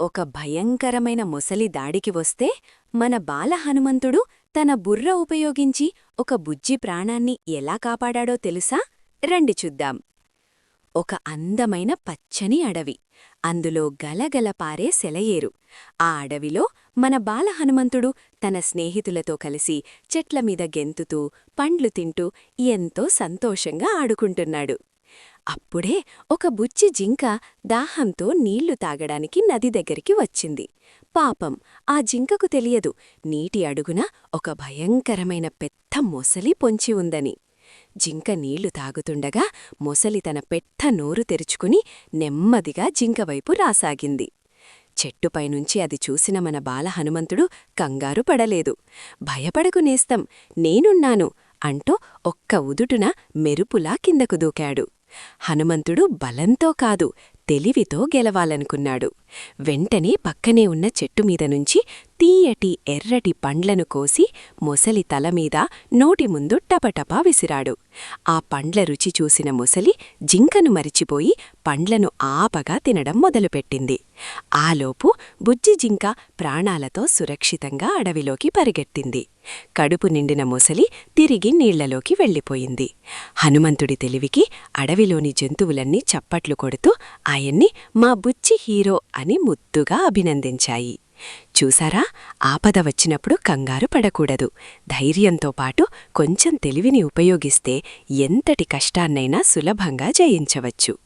ఒక భయంకరమైన మొసలి దాడికి వస్తే మన బాల హనుమంతుడు తన బుర్ర ఉపయోగించి ఒక బుజ్జి ప్రాణాన్ని ఎలా కాపాడాడో తెలుసా? రండి చూద్దాం. ఒక అందమైన పచ్చని అడవి. అందులో గలగల పారే సెలయేరు. ఆ అడవిలో మన బాల హనుమంతుడు తన స్నేహితులతో కలిసి చెట్లమీద గెంతుతూ పండ్లు తింటూ ఎంతో సంతోషంగా ఆడుకుంటున్నాడు. అప్పుడే ఒక బుచ్చి జింక దాహంతో నీళ్లు తాగడానికి నది దగ్గరికి వచ్చింది. పాపం ఆ జింకకు తెలియదు నీటి అడుగున ఒక భయంకరమైన పెద్ద మొసలి పొంచి ఉందని. జింక నీళ్లు తాగుతుండగా మొసలి తన పెద్ద నోరు తెరుచుకుని నెమ్మదిగా జింకవైపు రాసాగింది. చెట్టుపైనుంచి అది చూసిన మన బాల హనుమంతుడు కంగారు పడలేదు. భయపడకు నేస్తం, నేనున్నాను అంటూ ఒక్క ఉదుటున మెరుపులా కిందకు దూకాడు. హనుమంతుడు బలంతో కాదు, తెలివితో గెలవాలనుకున్నాడు. వెంటనే పక్కనే ఉన్న చెట్టుమీద నుంచి తీయటి ఎర్రటి పండ్లను కోసి మొసలి తలమీద నోటి ముందు టపటపా విసిరాడు. ఆ పండ్ల రుచి చూసిన మొసలి జింకను మరిచిపోయి పండ్లను ఆపగా తినడం మొదలుపెట్టింది. ఆలోపు బుజ్జి జింక ప్రాణాలతో సురక్షితంగా అడవిలోకి పరిగెత్తింది. కడుపు నిండిన మొసలి తిరిగి నీళ్లలోకి వెళ్ళిపోయింది. హనుమంతుడి తెలివికి అడవిలోని జంతువులన్నీ చప్పట్లు కొడుతూ ఆయన్ని మా బుచ్చి హీరో అని ముద్దుగా అభినందించాయి. చూసారా, ఆపద వచ్చినప్పుడు కంగారు పడకూడదు. ధైర్యంతో పాటు కొంచెం తెలివిని ఉపయోగిస్తే ఎంతటి కష్టాన్నైనా సులభంగా జయించవచ్చు.